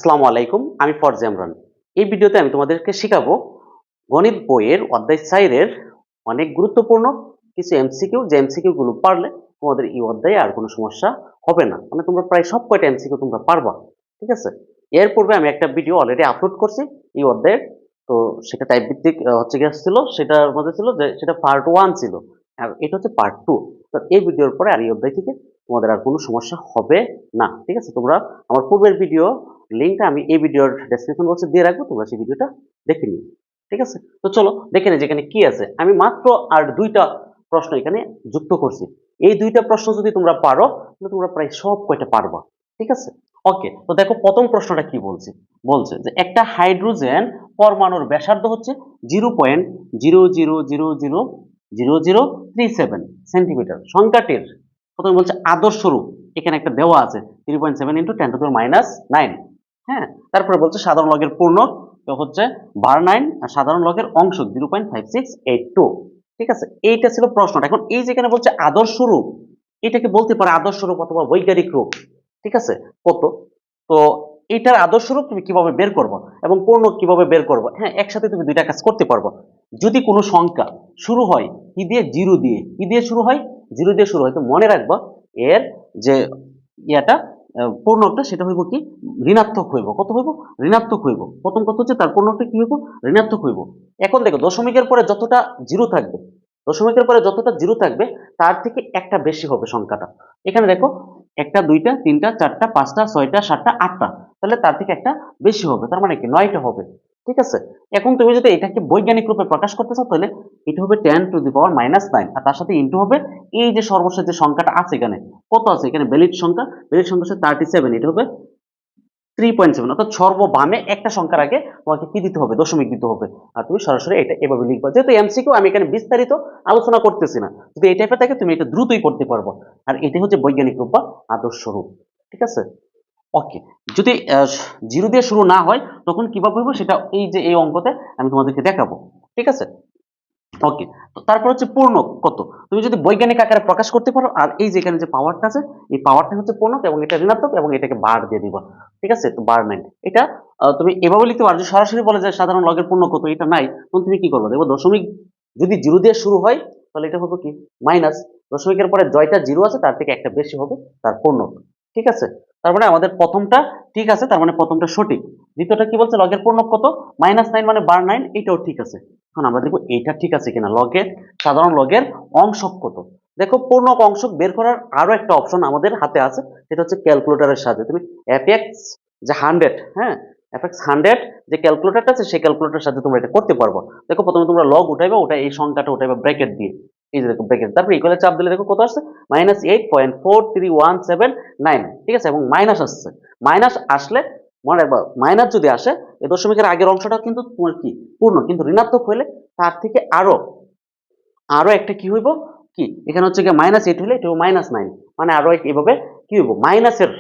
আসসালামু আলাইকুম, আমি ফরজে ইমরান। এই ভিডিওতে আমি তোমাদেরকে শেখাবো গণিত বইয়ের অধ্যায় 4 এর অনেক গুরুত্বপূর্ণ কিছু এমসিকিউ, যে এমসিকিউ গুলো পারলে তোমাদের এই অধ্যায়ে আর কোনো সমস্যা হবে না। মানে তোমরা প্রায় সব কয়টা এমসিকিউ তোমরা পারবা। ঠিক আছে? এর পূর্বে আমি একটা ভিডিও অলরেডি আপলোড করছি এই অধ্যায়ের। তো সেটা টাইপ ভিত্তিক হচ্ছে গিয়ে ছিল, সেটার মধ্যে ছিল যে সেটা পার্ট 1 ছিল। আর এটা হচ্ছে পার্ট 2। তো এই ভিডিওর পরে আর এই অধ্যায় থেকে তোমাদের আর কোনো সমস্যা হবে না। ঠিক আছে? তোমরা আমার পূর্বের ভিডিও লিংকটা আমি এই ভিডিওর ডেসক্রিপশন বক্সে দিয়ে রাখবো, তোমরা সেই ভিডিওটা দেখে নিও। ঠিক আছে? তো চলো দেখে নিই যেখানে কি আছে। আমি মাত্র আর দুইটা প্রশ্ন এখানে যুক্ত করছি। এই দুইটা প্রশ্ন যদি তোমরা পারো তাহলে তোমরা প্রায় সব কয়টা পারবা। ঠিক আছে? ওকে, তো দেখো প্রথম প্রশ্নটা কি বলছে। বলছে যে একটা হাইড্রোজেন পরমাণুর ব্যাসার্ধ হচ্ছে 0.0000037 সেন্টিমিটার। সংখ্যাটির প্রথমে বলছে আদর্শ রূপ, এখানে একটা দেওয়া আছে 3.7 × 10⁻৯। হ্যাঁ, তারপরে বলছে সাধারণ লগের পূর্ণক তো হচ্ছে বার 9 আর সাধারণ লগের অংশ 0.5682। ঠিক আছে? এইটা ছিল প্রশ্নটা। এখন এই যেখানে বলছে আদর্শ রূপ, এটাকে বলতে পারে আদর্শ রূপ অথবা বৈজ্ঞানিক রূপ। ঠিক আছে? কত? তো এটার আদর্শ রূপ তুমি কিভাবে বের করবে এবং পূর্ণক কিভাবে বের করবে? হ্যাঁ, একসাথে তুমি দুইটা কাজ করতে পারবে। যদি কোনো সংখ্যা শুরু হয় কি দিয়ে? জিরো দিয়ে। কি দিয়ে শুরু হয়? জিরো দিয়ে শুরু হয়। তো মনে রাখবা এর যে ইয়াটা পূর্ণকটা সেটা হইব কি? ঋণাত্মক হইব। কত হইব? ঋণাত্মক হইব। প্রথম কথা হচ্ছে তার পূর্ণকটা কি হইব? ঋণাত্মক হইব। এখন দেখো দশমিকের পরে যতটা জিরো থাকবে, দশমিকের পরে যতটা জিরো থাকবে তার থেকে একটা বেশি হবে সংখ্যাটা। এখানে দেখো একটা, দুইটা, তিনটা, চারটা, পাঁচটা, ছয়টা, সাতটা, আটটা, তাহলে তার থেকে একটা বেশি হবে, তার মানে কি 9টা হবে। ঠিক আছে? এখন তুমি যদি এটাকে বৈজ্ঞানিক রূপে প্রকাশ করতে চাও তাহলে এটা হবে 10⁻⁹ আর তার সাথে ইন্টু হবে এই যে সর্বশেষ যে সংখ্যাটা আছে এখানে। কত আছে এখানে? ভ্যালিড সংখ্যা, ভ্যালিড সংখ্যা হচ্ছে 37, এটা হবে 3.7, অর্থাৎ সর্ববামে একটা সংখ্যার আগে তোমাকে কি দিতে হবে? দশমিক দিতে হবে। আর তুমি সরাসরি এটা এভাবে লিখবা। যেহেতু এমসিকিউ আমি এখানে বিস্তারিত আলোচনা করতেছি না, যদি এই টাইপের থাকে তুমি এটা দ্রুতই করতে পারবো। আর এটা হচ্ছে বৈজ্ঞানিক রূপ বা আদর্শ রূপ। ঠিক আছে? ওকে, যদি জিরো দিয়ে শুরু না হয় তখন কিভাবে হইব সেটা এই যে এই অঙ্কতে আমি তোমাদেরকে দেখাবো। ঠিক আছে? ওকে, তো তারপর হচ্ছে পূর্ণক কত? তুমি যদি বৈজ্ঞানিক আকারে প্রকাশ করতে পারো, আর এই যে এখানে যে পাওয়ারটা আছে এই পাওয়ারটা হচ্ছে পূর্ণক এবং এটা ঋণাত্মক এবং এটাকে বার দিয়ে দিবা। ঠিক আছে? তো বার 9 এটা তুমি এভাবে লিখতে পারো। যদি সরাসরি বলে যে সাধারণ লগের পূর্ণক কত, এটা নাই, তখন তুমি কি করবে? দেখো দশমিক যদি জিরো দিয়ে শুরু হয় তাহলে এটা হবে কি? মাইনাস। দশমিকের পরে জয়টা জিরো আছে তার থেকে একটা বেশি হবে তার পূর্ণক। ঠিক আছে? তার মানে আমাদের প্রথমটা ঠিক আছে, তার মানে প্রথমটা সঠিক। দ্বিতীয়টা কি বলছে? লগের পূর্ণক কত? -9 মানে বার 9, এটাও ঠিক আছে। এখন আমরা দেখব এটা ঠিক আছে কিনা। লগের সাধারণ লগের অংশক কত? দেখো পূর্ণক অংশক বের করার আরো একটা অপশন আমাদের হাতে আছে, সেটা হচ্ছে ক্যালকুলেটরের সাহায্যে। তুমি fx যে 100, হ্যাঁ, fx 100 যে ক্যালকুলেটরটা আছে সেই ক্যালকুলেটরের সাহায্যে তোমরা এটা করতে পারবো। দেখো প্রথমে তোমরা লগ উঠাইবা, ওটা এই সংখ্যাটা উঠাইবা ব্র্যাকেট দিয়ে। এই যে দেখো ব্র্যাকেট, তারপরে ইকুয়ালে চাপ দিলে দেখো কত আসছে? -8.4317 ঠিক আছে? এবং মাইনাস আসছে। মাইনাস আসলে মনে রাখবা, মাইনাস যদি আসে এই দশমিকের আগের অংশটা কিন্তু তোমার কি? পূর্ণ। কিন্তু ঋণাত্মক হইলে তার থেকে আরো আরো একটা কি হইব? কি এখানে হচ্ছে গিয়ে -8 হইলে এটা -9, মানে আরো এভাবে কি হইব? মাইনাসের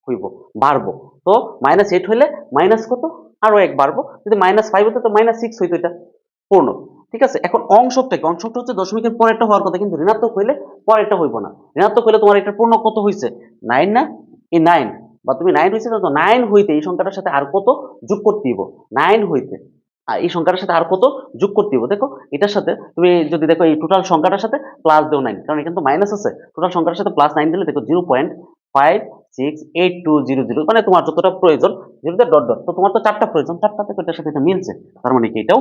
হইব, বাড়বো। তো -8 হইলে মাইনাস কত? আরো এক বাড়বো। যদি -5 হতো তো -6 হইতো এটা পূর্ণ। ঠিক আছে? এখন অংশকটা কি? অংশকটা হচ্ছে দশমিকের পরেরটা হওয়ার কথা, কিন্তু ঋণাত্মক হইলে পরেরটা হইব না। ঋণাত্মক হইলে তোমার এটার পূর্ণ কত হইছে? 9 না? এই 9 বা তুমি 9 হইছে না, তো 9 হইতে এই সংখ্যাটার সাথে আর কত যোগ করতে হইব? 9 হইতে আর এই সংখ্যাটার সাথে আর কত যোগ করতে হইব? দেখো এটার সাথে তুমি যদি দেখো এই টোটাল সংখ্যাটার সাথে প্লাস দেও 9, কারণ এখানে তো মাইনাস আছে। টোটাল সংখ্যাটার সাথে +9 দিলে দেখো 0.568200, মানে তোমার যতটা প্রয়োজন, জিরোতে ডট ডট। তো তোমার তো 4টা প্রয়োজন, 4টা থেকে এটার সাথে এটা মিলছে, তার মানে কি এটাও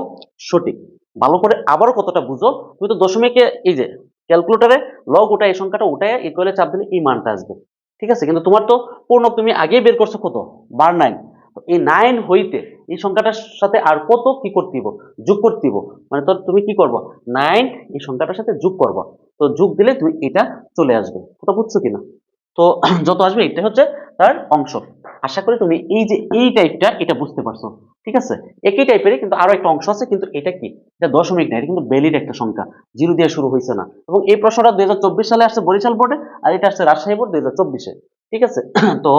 সঠিক। ভালো করে আবারও কতটা বুঝো। তুমি তো দশমিকে এই যে ক্যালকুলেটরে লগ উঠায় এই সংখ্যাটা উঠায় ইকুয়ালে চাপ দিলে এই মানটা আসবে। ঠিক আছে? কিন্তু তোমার তো পূর্ণক তুমি আগেই বের করছো কত? বার 9। এই 9 হইতে এই সংখ্যাটার সাথে আর কত কি করতে হইব? যোগ করতে হইব। মানে তো তুমি কি করবা? 9 এই সংখ্যাটার সাথে যোগ করবা। তো যোগ দিলে তুমি এটা চলে আসবে। কথা বুঝছো কিনা? তো যত আসবে এটা হচ্ছে তার অংশ। আশা করি তুমি এই যে এই টাইপটা এটা বুঝতে পারছো। ঠিক আছে? একই টাইপেরই কিন্তু আরো একটা অংশ আছে, কিন্তু এটা কি? এটা দশমিক না, এটা কিন্তু ভ্যালিড একটা সংখ্যা, জিরো দিয়ে শুরু হয়েছে না। এবং এই প্রশ্নটা 2024 সালে আসছে বরিশাল বোর্ডে, আর এটা আসছে রাজশাহী বোর্ড 2024-এ। ঠিক আছে? তো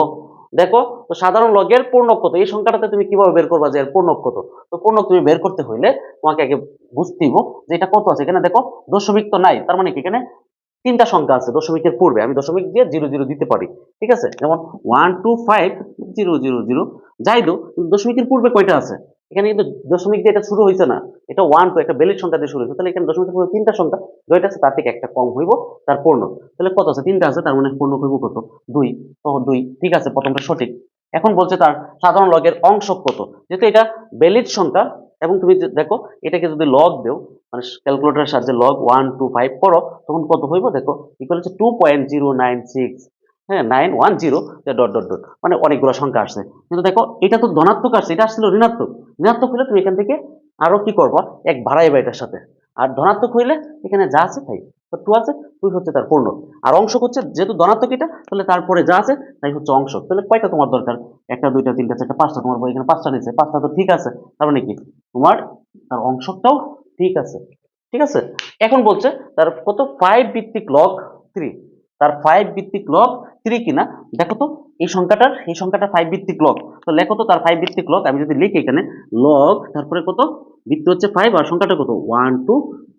দেখো, তো সাধারণ লগের পূর্ণক কত? এই সংখ্যাটাতে তুমি কিভাবে বের করবা যে এর পূর্ণক কত? তো পূর্ণক তুমি বের করতে হইলে তোমাকে আগে বুঝতে হইব যে এটা কত আছে। এখানে দেখো দশমিক তো নাই, তার মানে কি এখানে তিনটা সংখ্যা আছে দশমিকের পূর্বে, আমি দশমিক দিয়ে 00 দিতে পারি। ঠিক আছে? যেমন 1250000, যাই দো, কিন্তু দশমিকের পূর্বে কয়টা আছে? এখানে কিন্তু দশমিক দিয়ে এটা শুরু হয়েছে না, এটা 1 2 একটা বেলিড সংখ্যা দিয়ে শুরু হয়েছে। তাহলে এখানে দশমিকের পূর্বে তিনটা সংখ্যা, জয়টা আছে তার থেকে একটা কম হইব তার পূর্ণ। তাহলে কত আছে? তিনটা আছে, তার মানে পূর্ণ হইব কত? 2। তো 2, ঠিক আছে, প্রথমটা সঠিক। এখন বলছে তার সাধারণ লগের অংশ কত। যেহেতু এটা বেলিড সংখ্যা এবং তুমি দেখো এটাকে যদি লগ দেও, মানে ক্যালকুলেটরের সাহায্যে লগ 1 2 5 করো, তখন কত হইব দেখো, ইকুয়াল হচ্ছে 2.096, হ্যাঁ 910 ডট ডট ডট, মানে অনেকগুলো সংখ্যা আসছে। কিন্তু দেখো এটা তো ধনাত্মক আসছে, এটা আসছিল ঋণাত্মক। ঋণাত্মক হলে তুমি এখান থেকে আরো কি করবা, এক বাড়াইবা এটার সাথে। আর ধনাত্মক হইলে এখানে যা আছে তাই, তো 2 আছে, 2 হচ্ছে তার পূর্ণ। আর অংশ হচ্ছে যেহেতু ধনাত্মক এটা, তাহলে তারপরে যা আছে তাই হচ্ছে অংশ। তাহলে কয়টা তোমার দরকার? একটা, দুইটা, তিনটা, চারটা, পাঁচটা। তোমার বই এখানে পাঁচটা নিচ্ছে, পাঁচটা তো ঠিক আছে, তার মানে কি তোমার তার অংশটাও ঠিক আছে। ঠিক আছে, এখন বলছে তার কত 5 ভিত্তিক লগ 3, তার 5 ভিত্তিক লগ 3 কিনা দেখো তো। এই সংখ্যাটার 5 ভিত্তিক লগ, তো লেখো তো তার 5 ভিত্তিক লগ। আমি যদি লিখি এখানে লগ তারপরে কত, ভিত্তি হচ্ছে 5 আর সংখ্যাটা কত 1 2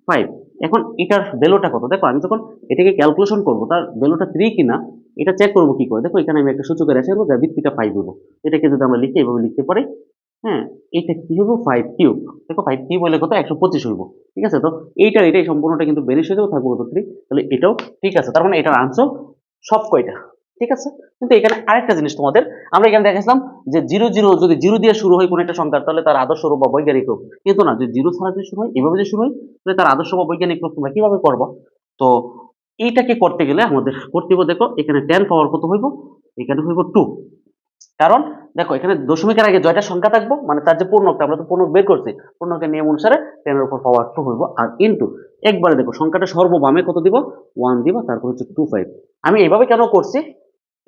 5। এখন এটার ভ্যালুটা কত দেখো, আমি যখন এটাকে ক্যালকুলেশন করব তার ভ্যালুটা 3 কিনা এটা চেক করবো কি করে। দেখো এখানে আমি একটা সূচকের রেখে দেবো, যার ভিত্তিটা 5 হইব। এটাকে যদি আমরা লিখি এভাবে লিখতে পারি, হ্যাঁ, এটা কি হইব 5 কিউব। দেখো 5 কিউব হলে কত 125 হইব। ঠিক আছে, তো এটাই সম্পূর্ণটা কিন্তু বেরিশ হয়ে যাবে, থাকবো কত 3। তাহলে এটাও ঠিক আছে, তার মানে এটার আনসার সব কয়টা ঠিক আছে। কিন্তু এখানে আরেকটা জিনিস তোমাদের, আমরা এখানে দেখেছিলাম যে 0 0 যদি 0 দিয়ে শুরু হয় কোন একটা সংখ্যা, তাহলে তার আদর্শ রূপ বা বৈজ্ঞানিক রূপ। কিন্তু না, যে 0 ছাড়া যদি শুরু হয়, এভাবে যদি শুরু হয়, তাহলে তার আদর্শ বা বৈজ্ঞানিক রূপ তোমরা কিভাবে করবো? তো এইটাকে করতে গেলে আমাদের করতে হবে, দেখো এখানে 10 পাওয়ার কত হইব, এখানে হইব 2। কারণ দেখো এখানে দশমিকের আগে জয়টা সংখ্যা থাকবো, মানে তার যে পূর্ণকটা, আমরা তো পূর্ণক বের করছি, পূর্ণকের নিয়ম অনুসারে 10 এর উপর পাওয়ার 2 হইব। আর ইনটু একবারে দেখো সংখ্যাটা সর্ববামে কত দিব, 1 দিব, তারপর হচ্ছে 25। আমি এইভাবে কেন করছি,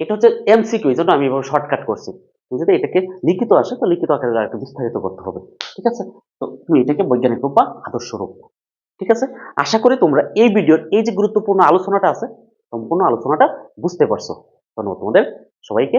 এটা হচ্ছে এমসিকিউ, এই জন্য আমি এভাবে শর্টকাট করছি। তুমি যদি এটাকে লিখিত আসে তো লিখিত আকারে আর একটু বিস্তারিত করতে হবে। ঠিক আছে, তো তুমি এটাকে বৈজ্ঞানিক রূপ বা আদর্শ রূপ। ঠিক আছে, আশা করি তোমরা এই ভিডিওর এই যে গুরুত্বপূর্ণ আলোচনাটা আছে, সম্পূর্ণ আলোচনাটা বুঝতে পারছো। ধন্যবাদ তোমাদের সবাইকে।